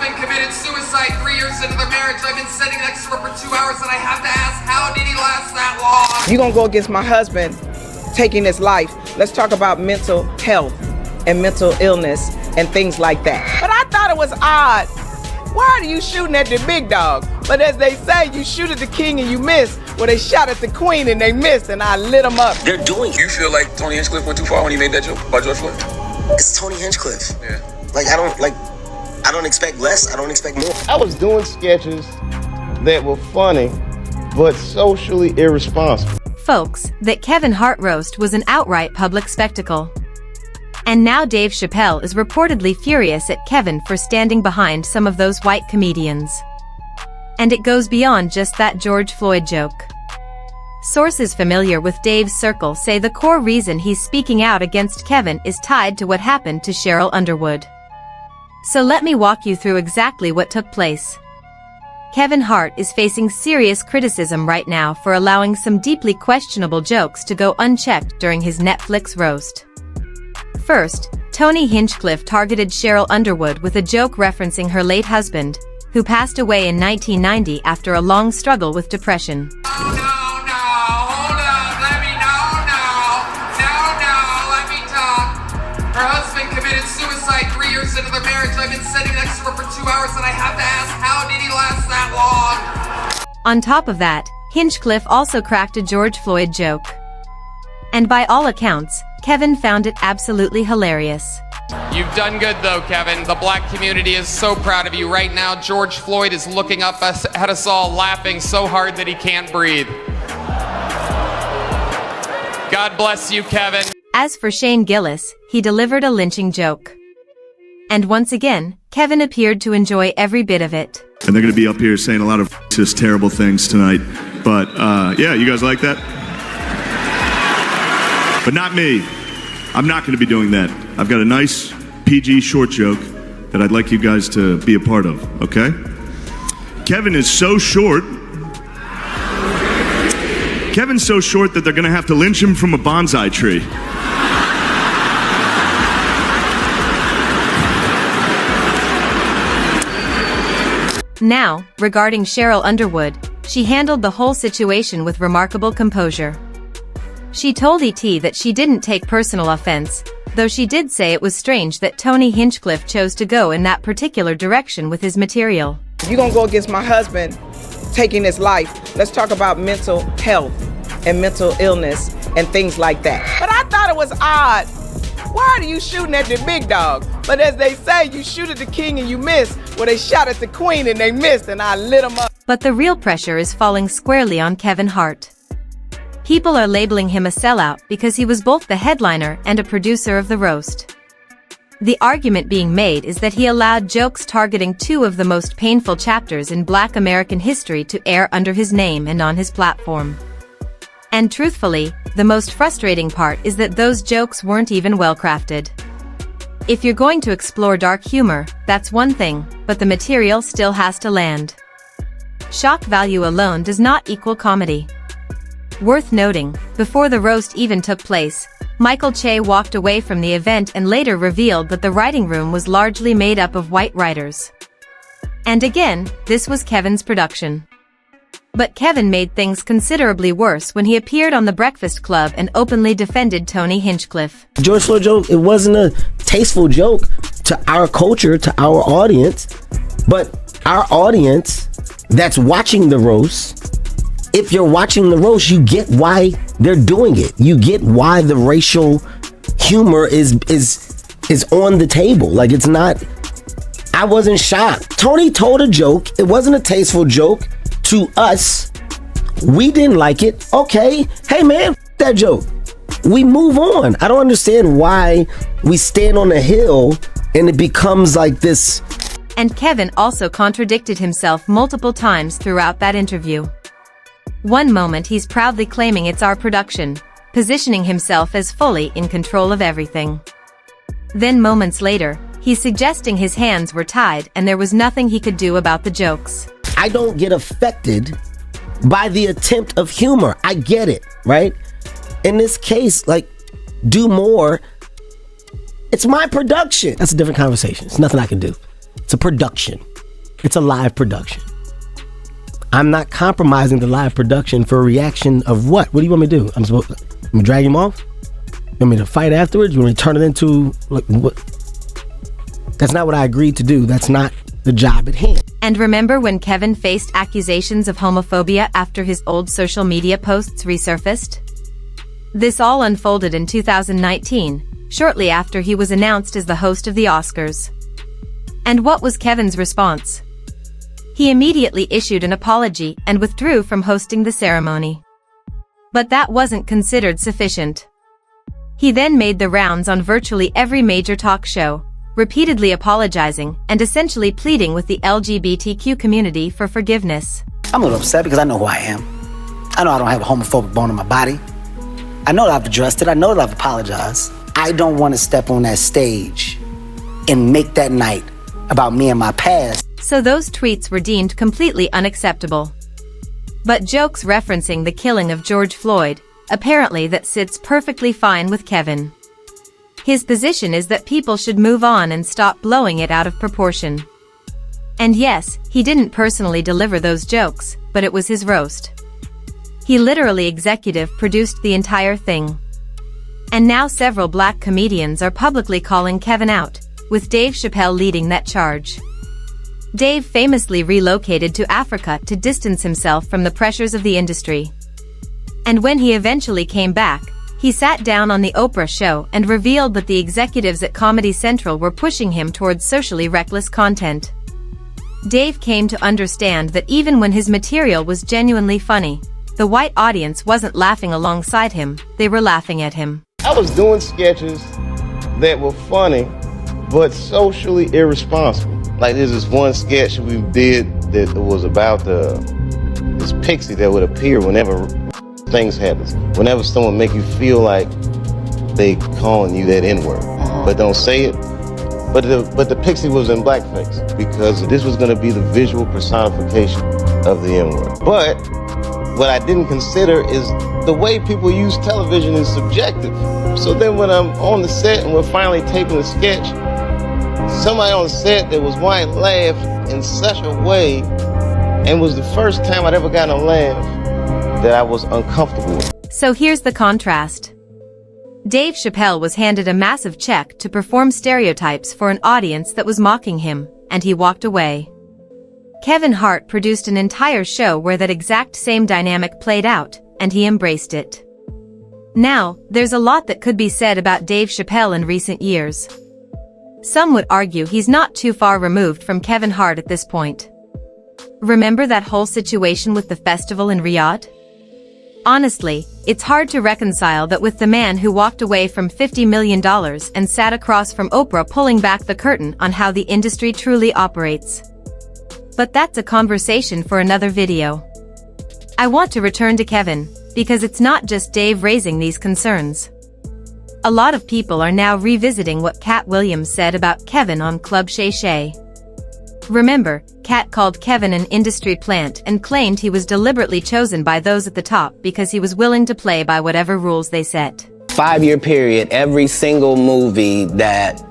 husband committed suicide 3 years into their marriage. I've been sitting next to her for 2 hours and I have to ask, how did he last that long? You gonna go against my husband taking his life. Let's talk about mental health and mental illness and things like that. But I thought it was odd. Why are you shooting at the big dog? But as they say, you shoot at the king and you miss. Well, they shot at the queen and they missed, and I lit them up. They're doing it. You feel like Tony Hinchcliffe went too far when he made that joke about George Floyd? It's Tony Hinchcliffe. Yeah. I don't expect less. I don't expect more. I was doing sketches that were funny, but socially irresponsible. Folks, that Kevin Hart roast was an outright public spectacle. And now Dave Chappelle is reportedly furious at Kevin for standing behind some of those white comedians. And it goes beyond just that George Floyd joke. Sources familiar with Dave's circle say the core reason he's speaking out against Kevin is tied to what happened to Sheryl Underwood. So let me walk you through exactly what took place. Kevin Hart is facing serious criticism right now for allowing some deeply questionable jokes to go unchecked during his Netflix roast. First, Tony Hinchcliffe targeted Sheryl Underwood with a joke referencing her late husband, who passed away in 1990 after a long struggle with depression. Hold up, let me talk. Her husband committed suicide 3 years into their marriage. I've been sitting next to her for 2 hours and I have to ask, how did he last that long? On top of that, Hinchcliffe also cracked a George Floyd joke. And by all accounts, Kevin found it absolutely hilarious. You've done good though, Kevin. The black community is so proud of you. Right now, George Floyd is looking up at us all, laughing so hard that he can't breathe. God bless you, Kevin. As for Shane Gillis, he delivered a lynching joke. And once again, Kevin appeared to enjoy every bit of it. And they're going to be up here saying a lot of just terrible things tonight. But yeah, you guys like that? But not me. I'm not going to be doing that. I've got a nice PG short joke that I'd like you guys to be a part of, okay? Kevin is so short. Kevin's so short that they're going to have to lynch him from a bonsai tree. Now, regarding Sheryl Underwood, she handled the whole situation with remarkable composure. She told ET that she didn't take personal offense, though she did say it was strange that Tony Hinchcliffe chose to go in that particular direction with his material. You gonna go against my husband taking his life. Let's talk about mental health and mental illness and things like that. But I thought it was odd. Why are you shooting at the big dog? But as they say, you shoot at the king and you miss. Well, they shot at the queen and they missed, and I lit them up. But the real pressure is falling squarely on Kevin Hart. People are labeling him a sellout because he was both the headliner and a producer of the roast. The argument being made is that he allowed jokes targeting two of the most painful chapters in Black American history to air under his name and on his platform. And truthfully, the most frustrating part is that those jokes weren't even well crafted. If you're going to explore dark humor, that's one thing, but the material still has to land. Shock value alone does not equal comedy. Worth noting, before the roast even took place, Michael Che walked away from the event and later revealed that the writing room was largely made up of white writers. And again, this was Kevin's production. But Kevin made things considerably worse when he appeared on The Breakfast Club and openly defended Tony Hinchcliffe. George Floyd joke, it wasn't a tasteful joke to our culture, to our audience, but our audience that's watching the roast, if you're watching the roast, you get why they're doing it. You get why the racial humor is on the table. Like, it's not, I wasn't shocked. Tony told a joke. It wasn't a tasteful joke to us. We didn't like it. Okay. Hey man, that joke. We move on. I don't understand why we stand on a hill and it becomes like this. And Kevin also contradicted himself multiple times throughout that interview. One moment he's proudly claiming it's our production, positioning himself as fully in control of everything. Then moments later, he's suggesting his hands were tied and there was nothing he could do about the jokes. I don't get affected by the attempt of humor. I get it, right? In this case, like, do more. It's my production. That's a different conversation. It's nothing I can do. It's a production. It's a live production. I'm not compromising the live production for a reaction of what? What do you want me to do? I'm gonna drag him off? You want me to fight afterwards? You want me to turn it into what? That's not what I agreed to do. That's not the job at hand. And remember when Kevin faced accusations of homophobia after his old social media posts resurfaced? This all unfolded in 2019, shortly after he was announced as the host of the Oscars. And what was Kevin's response? He immediately issued an apology and withdrew from hosting the ceremony. But that wasn't considered sufficient. He then made the rounds on virtually every major talk show, repeatedly apologizing and essentially pleading with the LGBTQ community for forgiveness. I'm a little upset because I know who I am. I know I don't have a homophobic bone in my body. I know that I've addressed it. I know that I've apologized. I don't want to step on that stage and make that night about me and my past. So those tweets were deemed completely unacceptable. But jokes referencing the killing of George Floyd, apparently that sits perfectly fine with Kevin. His position is that people should move on and stop blowing it out of proportion. And yes, he didn't personally deliver those jokes, but it was his roast. He literally executive produced the entire thing. And now several black comedians are publicly calling Kevin out, with Dave Chappelle leading that charge. Dave famously relocated to Africa to distance himself from the pressures of the industry. And when he eventually came back, he sat down on the Oprah show and revealed that the executives at Comedy Central were pushing him towards socially reckless content. Dave came to understand that even when his material was genuinely funny, the white audience wasn't laughing alongside him, they were laughing at him. I was doing sketches that were funny, but socially irresponsible. Like there's this one sketch we did that was about this pixie that would appear whenever things happen. Whenever someone make you feel like they calling you that N-word, but don't say it. But the pixie was in blackface because this was going to be the visual personification of the N-word. But what I didn't consider is the way people use television is subjective. So then when I'm on the set and we're finally taping the sketch, somebody on the set that was white laughed in such a way, and was the first time I'd ever gotten a laugh that I was uncomfortable with. So here's the contrast. Dave Chappelle was handed a massive check to perform stereotypes for an audience that was mocking him, and he walked away. Kevin Hart produced an entire show where that exact same dynamic played out, and he embraced it. Now, there's a lot that could be said about Dave Chappelle in recent years. Some would argue he's not too far removed from Kevin Hart at this point. Remember that whole situation with the festival in Riyadh? Honestly, it's hard to reconcile that with the man who walked away from $50 million and sat across from Oprah pulling back the curtain on how the industry truly operates. But that's a conversation for another video. I want to return to Kevin, because it's not just Dave raising these concerns. A lot of people are now revisiting what Cat Williams said about Kevin on Club Shay Shay. Remember, Cat called Kevin an industry plant and claimed he was deliberately chosen by those at the top because he was willing to play by whatever rules they set. 5-year period, every single movie that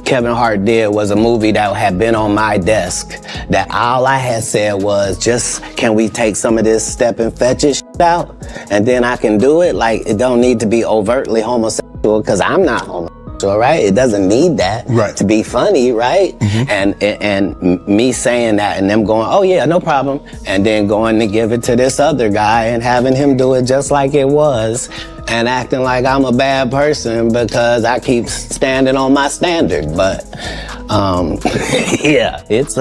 Kevin Hart did was a movie that had been on my desk, that all I had said was, just, can we take some of this step and fetch it out? And then I can do it. Like, it don't need to be overtly homosexual, because I'm not homosexual, right? It doesn't need that to be funny, right? And me saying that and them going, oh yeah, no problem. And then going to give it to this other guy and having him do it just like it was. And acting like I'm a bad person because I keep standing on my standard. But, yeah, it's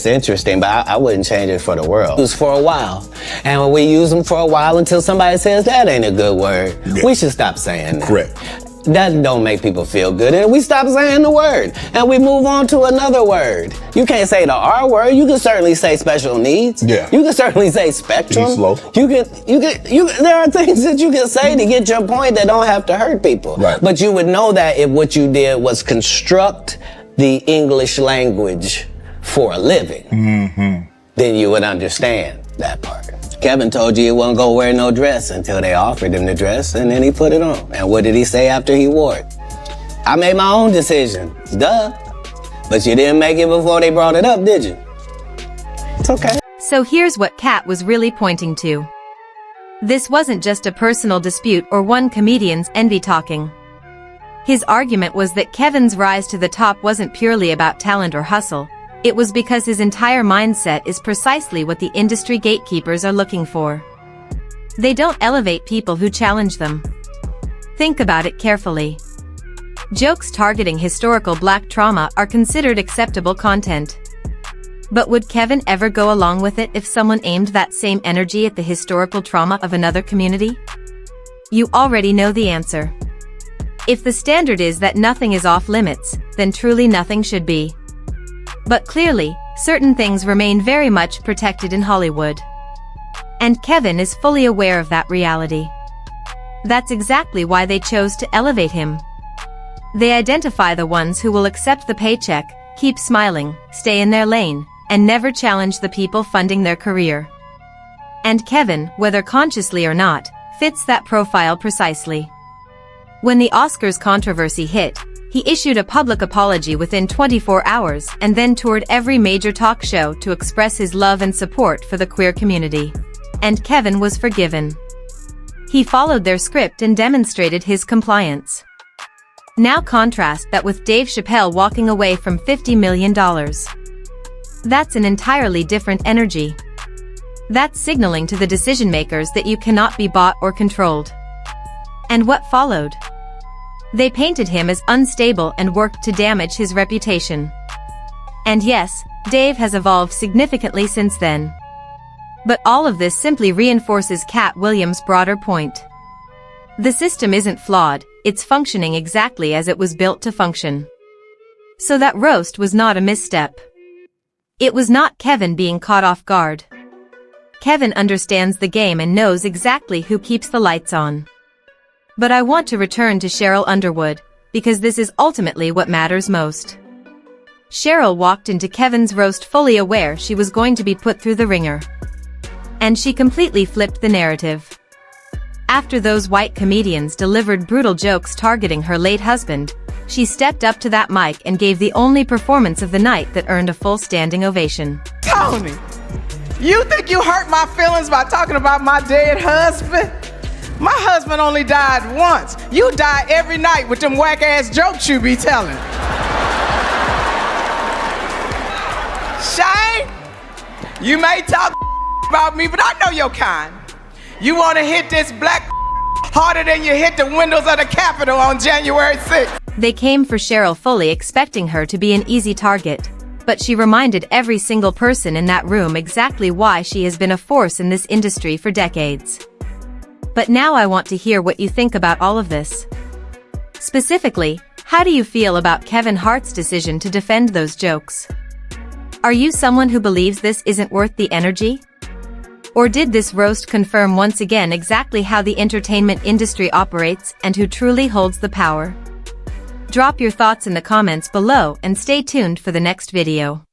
interesting, but I wouldn't change it for the world. It was for a while. And when we use them for a while until somebody says that ain't a good word, we should stop saying that. Correct. That don't make people feel good. And we stop saying the word. And we move on to another word. You can't say the R word. You can certainly say special needs. Yeah. You can certainly say spectrum. Be slow. There are things that you can say to get your point that don't have to hurt people. Right. But you would know that if what you did was construct the English language for a living, then you would understand that part. Kevin told you he wasn't gonna wear no dress until they offered him the dress, and then he put it on. And what did he say after he wore it? I made my own decisions, duh. But But you didn't make it before they brought it up, did you? It's okay. So here's what Kat was really pointing to. This wasn't just a personal dispute or one comedian's envy talking. His argument was that Kevin's rise to the top wasn't purely about talent or hustle. It was because his entire mindset is precisely what the industry gatekeepers are looking for. They don't elevate people who challenge them. Think about it carefully. Jokes targeting historical black trauma are considered acceptable content. But would Kevin ever go along with it if someone aimed that same energy at the historical trauma of another community? You already know the answer. If the standard is that nothing is off limits, then truly nothing should be. But clearly, certain things remain very much protected in Hollywood. And Kevin is fully aware of that reality. That's exactly why they chose to elevate him. They identify the ones who will accept the paycheck, keep smiling, stay in their lane, and never challenge the people funding their career. And Kevin, whether consciously or not, fits that profile precisely. When the Oscars controversy hit, he issued a public apology within 24 hours and then toured every major talk show to express his love and support for the queer community. And Kevin was forgiven. He followed their script and demonstrated his compliance. Now contrast that with Dave Chappelle walking away from $50 million. That's an entirely different energy. That's signaling to the decision makers that you cannot be bought or controlled. And what followed? They painted him as unstable and worked to damage his reputation. And yes, Dave has evolved significantly since then. But all of this simply reinforces Cat Williams' broader point. The system isn't flawed, it's functioning exactly as it was built to function. So that roast was not a misstep. It was not Kevin being caught off guard. Kevin understands the game and knows exactly who keeps the lights on. But I want to return to Sheryl Underwood, because this is ultimately what matters most. Sheryl walked into Kevin's roast fully aware she was going to be put through the ringer. And she completely flipped the narrative. After those white comedians delivered brutal jokes targeting her late husband, she stepped up to that mic and gave the only performance of the night that earned a full standing ovation. Tony, you think you hurt my feelings by talking about my dead husband? My husband only died once. You die every night with them whack-ass jokes you be telling. Shane, you may talk about me, but I know your kind. You want to hit this black harder than you hit the windows of the Capitol on January 6th. They came for Sheryl fully expecting her to be an easy target, but she reminded every single person in that room exactly why she has been a force in this industry for decades. But now I want to hear what you think about all of this. Specifically, how do you feel about Kevin Hart's decision to defend those jokes? Are you someone who believes this isn't worth the energy? Or did this roast confirm once again exactly how the entertainment industry operates and who truly holds the power? Drop your thoughts in the comments below and stay tuned for the next video.